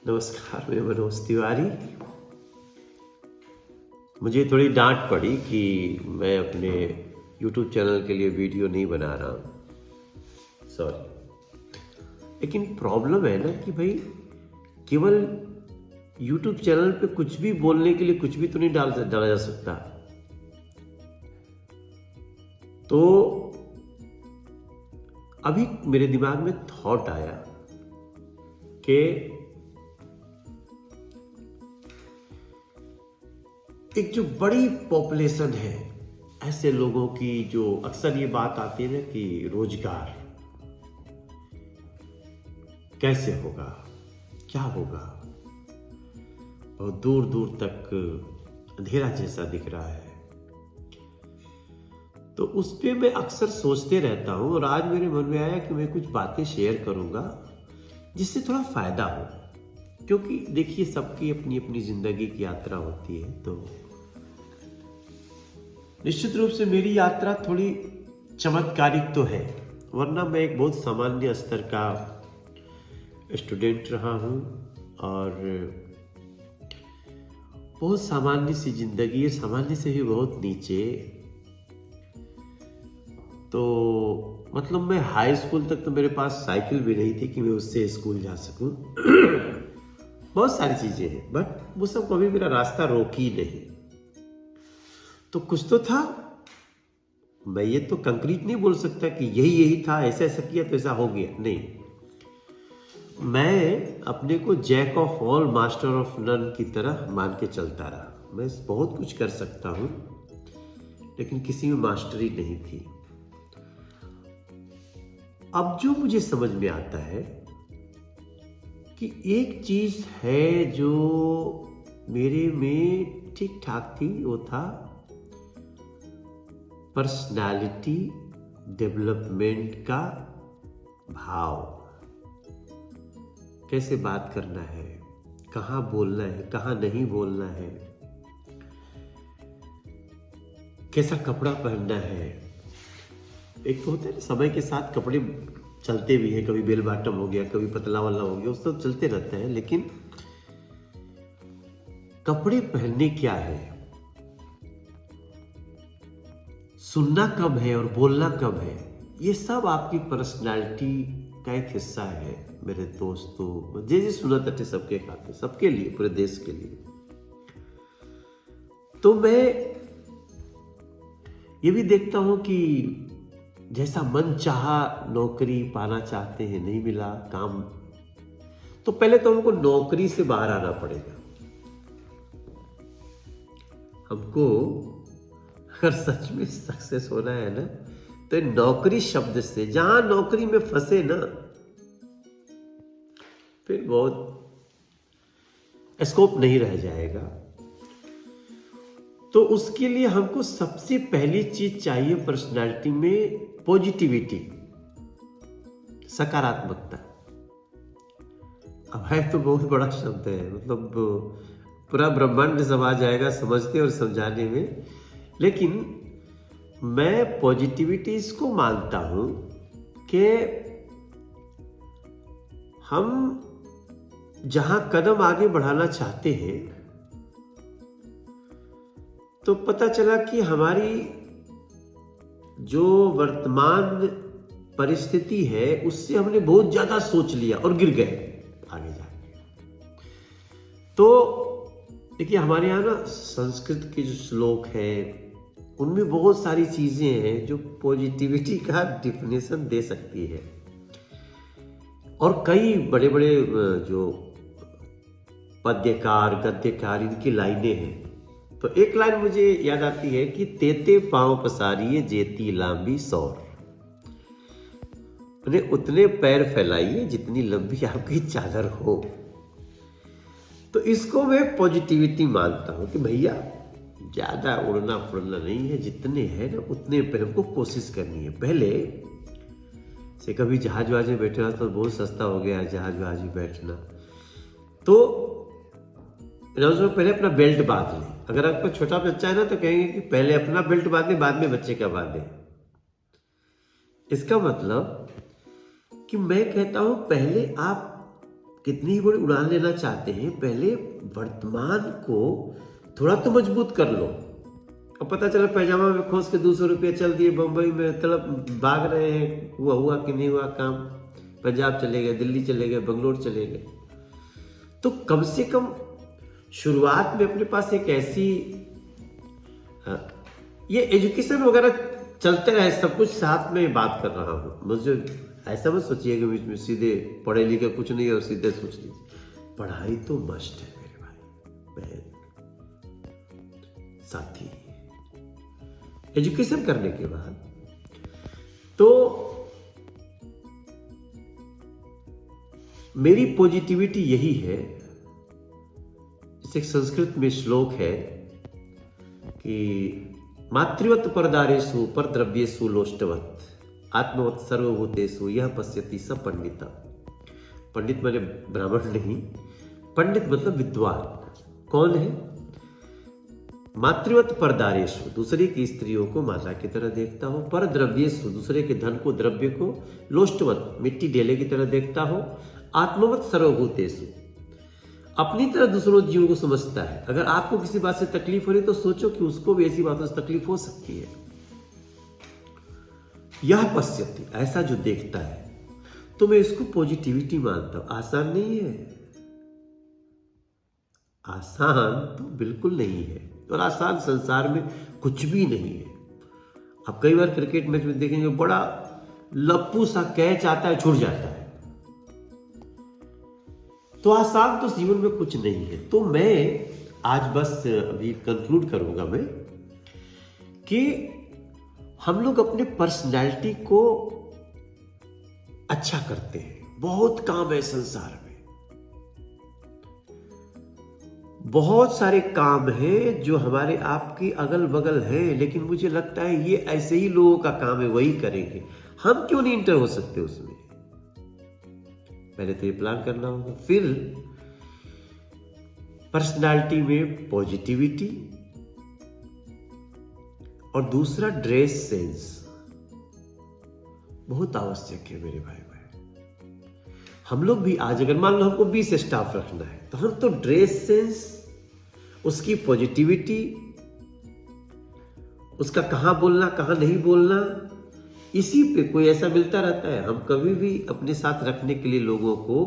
नमस्कार, मैं मनोज तिवारी। मुझे थोड़ी डांट पड़ी कि मैं अपने YouTube चैनल के लिए वीडियो नहीं बना रहा हूँ, सॉरी। लेकिन प्रॉब्लम है ना कि भाई केवल YouTube चैनल पे कुछ भी बोलने के लिए कुछ भी तो नहीं डाला जा सकता। तो अभी मेरे दिमाग में थॉट आया कि एक जो बड़ी पॉपुलेशन है ऐसे लोगों की, जो अक्सर ये बात आती है ना कि रोजगार कैसे होगा, क्या होगा, बहुत दूर दूर तक अंधेरा जैसा दिख रहा है। तो उस पे मैं अक्सर सोचते रहता हूं और आज मेरे मन में आया कि मैं कुछ बातें शेयर करूंगा जिससे थोड़ा फायदा हो। क्योंकि देखिए, सबकी अपनी अपनी जिंदगी की यात्रा होती है, तो निश्चित रूप से मेरी यात्रा थोड़ी चमत्कारिक तो है, वरना मैं एक बहुत सामान्य स्तर का स्टूडेंट रहा हूं और बहुत सामान्य सी जिंदगी है, सामान्य से भी बहुत नीचे। तो मतलब मैं हाई स्कूल तक तो मेरे पास साइकिल भी नहीं थी कि मैं उससे स्कूल जा सकूं। बहुत सारी चीजें हैं, बट वो सब कभी मेरा रास्ता रोकी नहीं। तो कुछ तो था। मैं ये तो कंक्रीट नहीं बोल सकता कि यही यही था, ऐसा ऐसा किया तो ऐसा हो गया, नहीं। मैं अपने को jack of all master of none की तरह मान के चलता रहा। मैं बहुत कुछ कर सकता हूं, लेकिन किसी में मास्टरी नहीं थी। अब जो मुझे समझ में आता है कि एक चीज है जो मेरे में ठीक ठाक थी, वो था पर्सनालिटी डेवलपमेंट का भाव। कैसे बात करना है, कहाँ बोलना है, कहाँ नहीं बोलना है, कैसा कपड़ा पहनना है। एक तो होता है ना, समय के साथ कपड़े चलते भी हैं, कभी बेल बॉटम हो गया, कभी पतला वाला हो गया, उस सब चलते रहते हैं। लेकिन कपड़े पहनने क्या है, सुनना कब है और बोलना कब है, ये सब आपकी पर्सनालिटी का एक हिस्सा है। मेरे दोस्तों, जे सुना थे सबके खाते, सबके लिए, पूरे देश के लिए। तो मैं ये भी देखता हूं कि जैसा मन चाहा नौकरी पाना चाहते हैं, नहीं मिला काम, तो पहले तो हमको नौकरी से बाहर आना पड़ेगा। हमको अगर सच में सक्सेस होना है ना, तो नौकरी शब्द से, जहां नौकरी में फंसे ना, फिर बहुत स्कोप नहीं रह जाएगा। तो उसके लिए हमको सबसे पहली चीज चाहिए पर्सनालिटी में पॉजिटिविटी, सकारात्मकता। अब है तो बहुत बड़ा शब्द है, मतलब पूरा ब्रह्मांड समा जाएगा समझते और समझाने में। लेकिन मैं पॉजिटिविटी इसको मानता हूं कि हम जहां कदम आगे बढ़ाना चाहते हैं, तो पता चला कि हमारी जो वर्तमान परिस्थिति है उससे हमने बहुत ज्यादा सोच लिया और गिर गए आगे जाके। तो देखिए, हमारे यहाँ ना संस्कृत के जो श्लोक है उनमें बहुत सारी चीजें हैं जो पॉजिटिविटी का डिफिनेशन दे सकती है। और कई बड़े बड़े जो पद्यकार, गद्यकार, इनकी लाइनें हैं। तो एक लाइन मुझे याद आती है कि तेते पांव पसारिए जेती लांबी सौर, उतने पैर फैलाइए जितनी लंबी आपकी चादर हो। तो इसको मैं पॉजिटिविटी मानता हूं कि भैया ज्यादा उड़ना फुड़ना नहीं है, जितने हैं ना उतने पे हमको कोशिश करनी है। पहले से कभी जहाज वहाज में बैठना तो बहुत सस्ता हो गया जहाज वहाज में बैठना, तो पहले अपना बेल्ट बांध लें। अगर आपका छोटा बच्चा है ना तो कहेंगे कि पहले अपना बेल्ट बांधे, बाद में बच्चे का बांधे। इसका मतलब कि मैं कहता हूं पहले आप कितनी ही बड़ी उड़ान लेना चाहते हैं, पहले वर्तमान को थोड़ा तो मजबूत कर लो। अब पता चला पैजामा में खोस के 200 रुपये चल दिए, बम्बई में तड़प भाग रहे हैं, हुआ कि नहीं हुआ काम, पंजाब चले गए, दिल्ली चले गए, बंगलोर चले गए। तो कम से कम शुरुआत में अपने पास एक ऐसी ये एजुकेशन वगैरह चलते रहे, सब कुछ साथ में बात कर रहा हूँ। मुझे ऐसा मत सोचिए कि मुझ सीधे पढ़े लिखे कुछ नहीं है और सीधे सोच लीजिए। पढ़ाई तो मस्ट है मेरे भाई बहन साथी। एजुकेशन करने के बाद तो मेरी पॉजिटिविटी यही है। एक संस्कृत में श्लोक है कि मातृवत परदारेषु पर द्रव्येषु लोष्टवत आत्मवत सर्वभूतेषु यह पश्यति स पंडिता। पंडित माने ब्राह्मण नहीं, पंडित मतलब विद्वान। कौन है? मातृवत परदारेषु, दूसरे की स्त्रियों को माता की तरह देखता हो। पर द्रव्येषु, दूसरे के धन को, द्रव्य को, लोष्टवत, मिट्टी डेले की तरह देखता हो। आत्मवत सर्वभूतेषु, अपनी तरह दूसरों जीवों को समझता है। अगर आपको किसी बात से तकलीफ हो रही तो सोचो कि उसको भी ऐसी बातों से तकलीफ हो सकती है। यह पश्यति, ऐसा जो देखता है, तो मैं इसको पॉजिटिविटी मानता हूं। आसान नहीं है, आसान तो बिल्कुल नहीं है, और आसान संसार में कुछ भी नहीं है। आप कई बार क्रिकेट मैच में देखेंगे, बड़ा लप्पू सा कैच आता है, छूट जाता है। तो आसान तो जीवन में कुछ नहीं है। तो मैं आज बस अभी कंक्लूड करूंगा मैं कि हम लोग अपने पर्सनैलिटी को अच्छा करते हैं। बहुत काम है संसार में, बहुत सारे काम हैं जो हमारे आपके अगल बगल हैं, लेकिन मुझे लगता है ये ऐसे ही लोगों का काम है, वही करेंगे। हम क्यों नहीं इंटर हो सकते उसमें? पहले तो ये प्लान करना होगा, फिर पर्सनालिटी में पॉजिटिविटी, और दूसरा ड्रेस सेंस बहुत आवश्यक है मेरे भाई बहन। हम लोग भी आज अगर मान लो हमको 20 स्टाफ रखना है, तो हम तो ड्रेस सेंस, उसकी पॉजिटिविटी, उसका कहां बोलना कहां नहीं बोलना, इसी पे कोई ऐसा मिलता रहता है। हम कभी भी अपने साथ रखने के लिए लोगों को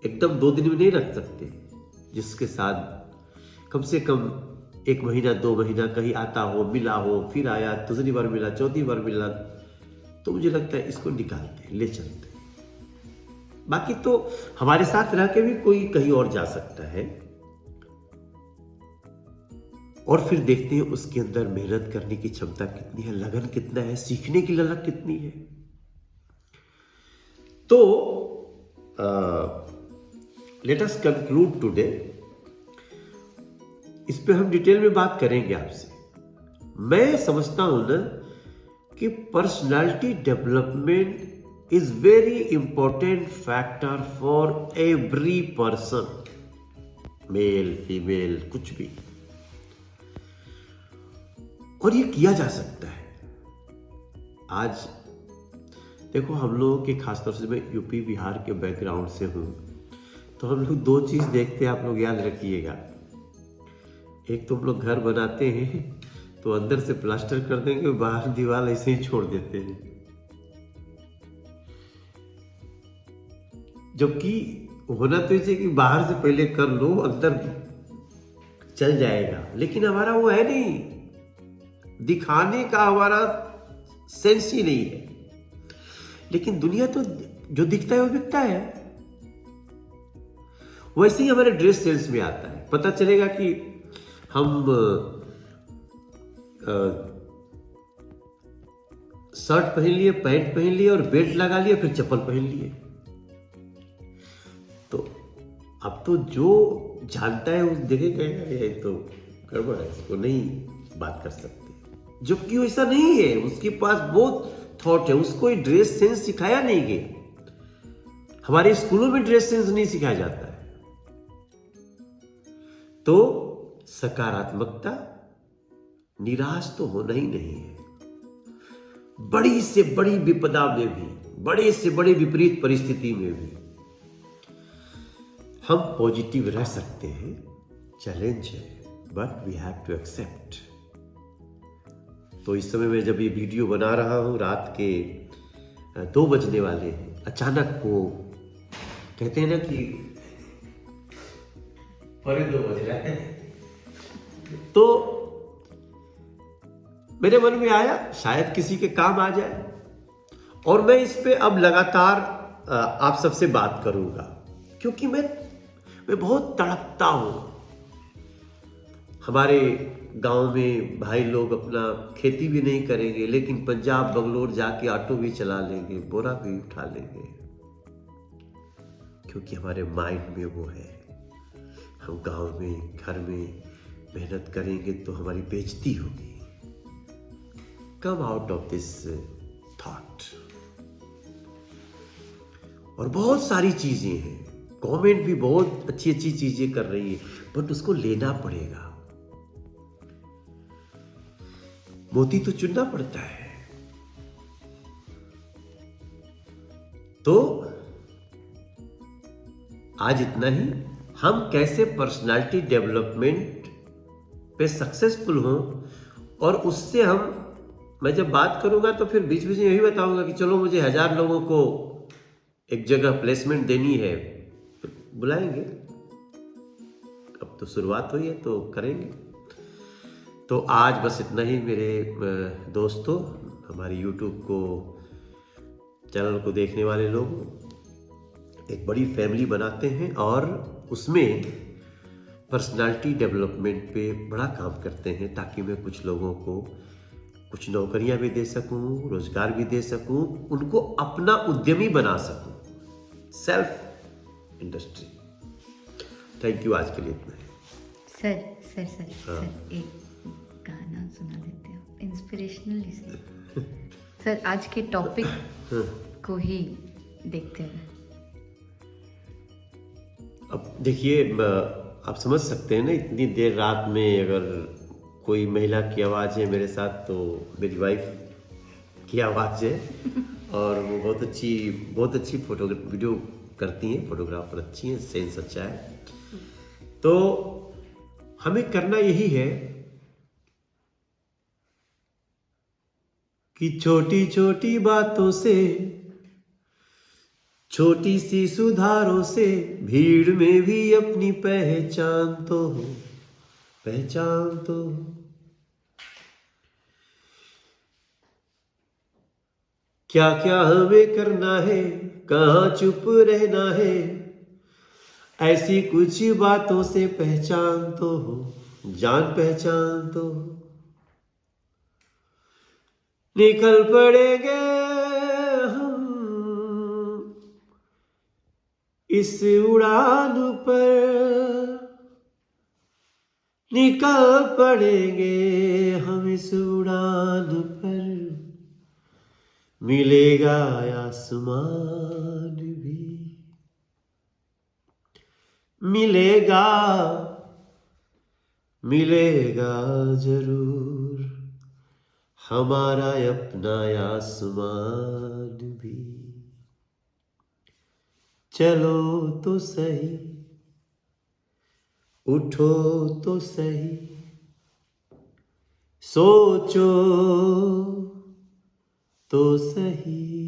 एकदम 2 दिन में नहीं रख सकते, जिसके साथ कम से कम 1 महीना 2 महीना कहीं आता हो, मिला हो, फिर आया, दूसरी बार मिला, चौथी बार मिला, तो मुझे लगता है इसको निकालते, ले चलते। बाकी तो हमारे साथ रह के भी कोई कहीं और जा सकता है, और फिर देखते हैं उसके अंदर मेहनत करने की क्षमता कितनी है, लगन कितना है, सीखने की ललक कितनी है। तो लेट अस कंक्लूड टुडे। इस पे हम डिटेल में बात करेंगे आपसे। मैं समझता हूं ना कि personality development is very important factor for every person, male female कुछ भी, और ये किया जा सकता है। आज देखो, हम लोगों के खासतौर से, मैं यूपी बिहार के बैकग्राउंड से हूं, तो हम लोग 2 चीज देखते हैं, आप लोग याद रखिएगा। एक तो हम लोग घर बनाते हैं तो अंदर से प्लास्टर कर देंगे, बाहर दीवार ऐसे ही छोड़ देते हैं, जबकि होना तो चाहिए कि बाहर से पहले कर लो, अंदर चल जाएगा। लेकिन हमारा वो है नहीं, दिखाने का हमारा सेंस ही नहीं है। लेकिन दुनिया तो जो दिखता है वो बिकता है। वैसे ही हमारे ड्रेस सेंस में आता है। पता चलेगा कि हम शर्ट पहन लिए, पैंट पहन लिए और बेल्ट लगा लिया, फिर चप्पल पहन लिए। तो अब तो जो जानता है वो देखेगा, ये तो गड़बड़ है, इसको नहीं बात कर सकते। जबकि वैसा नहीं है, उसके पास बहुत थॉट है, उसको ये ड्रेस सेंस सिखाया नहीं गया। हमारे स्कूलों में ड्रेस सेंस नहीं सिखाया जाता है। तो सकारात्मकता, निराश तो होना ही नहीं है। बड़ी से बड़ी विपदा में भी, बड़े से बड़े विपरीत परिस्थिति में भी हम पॉजिटिव रह सकते हैं, चैलेंज है, but we have to accept. तो इस समय मैं जब ये वीडियो बना रहा हूँ, रात के 2 बजने वाले हैं। अचानक वो कहते हैं ना कि 2 बज रहे हैं, तो मेरे मन में आया शायद किसी के काम आ जाए, और मैं इस पे अब लगातार आप सबसे बात करूंगा, क्योंकि मैं बहुत तड़पता हूं। हमारे गांव में भाई लोग अपना खेती भी नहीं करेंगे, लेकिन पंजाब बंगलोर जाके ऑटो भी चला लेंगे, बोरा भी उठा लेंगे, क्योंकि हमारे माइंड में वो है। हम गांव में घर में मेहनत करेंगे तो हमारी बेइज्जती होगी। Come out of this thought. और बहुत सारी चीजें हैं, गवर्नमेंट भी बहुत अच्छी अच्छी चीजें कर रही है, बट उसको लेना पड़ेगा। मोती तो चुनना पड़ता है। तो आज इतना ही। हम कैसे पर्सनालिटी डेवलपमेंट पे सक्सेसफुल हों, और उससे मैं जब बात करूंगा तो फिर बीच बीच में यही बताऊंगा कि चलो मुझे 1000 लोगों को एक जगह प्लेसमेंट देनी है, तो बुलाएंगे। अब तो शुरुआत हुई है तो करेंगे। तो आज बस इतना ही मेरे दोस्तों, हमारी यूट्यूब को चैनल को देखने वाले लोग, एक बड़ी फैमिली बनाते हैं और उसमें पर्सनालिटी डेवलपमेंट पे बड़ा काम करते हैं, ताकि मैं कुछ लोगों को कुछ नौकरियां भी दे सकूं, रोजगार भी दे सकूं, उनको अपना उद्यमी बना सकूं, सेल्फ इंडस्ट्री। थैंक यू, आज के लिए इतना है। सर एक गाना सुना देते हो, इंस्पिरेशनल इसे। सर आज के टॉपिक को ही देखते हैं। अब देखिए, आप समझ सकते हैं ना, इतनी देर रात में अगर कोई महिला की आवाज़ है मेरे साथ, तो मेरी वाइफ की आवाज़ है। और वो बहुत अच्छी वीडियो करती हैं, फोटोग्राफर अच्छी हैं, सेंस अच्छा है। तो हमें करना यही है कि छोटी छोटी बातों से, छोटी सी सुधारों से, भीड़ में भी अपनी पहचान तो हो, पहचान तो हो। क्या क्या हमें करना है, कहाँ चुप रहना है, ऐसी कुछ बातों से पहचान तो हो, जान पहचान तो हो। निकल पड़ेंगे हम इस उड़ान पर, निकल पड़ेंगे हम इस उड़ान पर, मिलेगा आसमान भी, मिलेगा जरूर हमारा अपना आसमान भी। चलो तो सही, उठो तो सही, सोचो तो सही।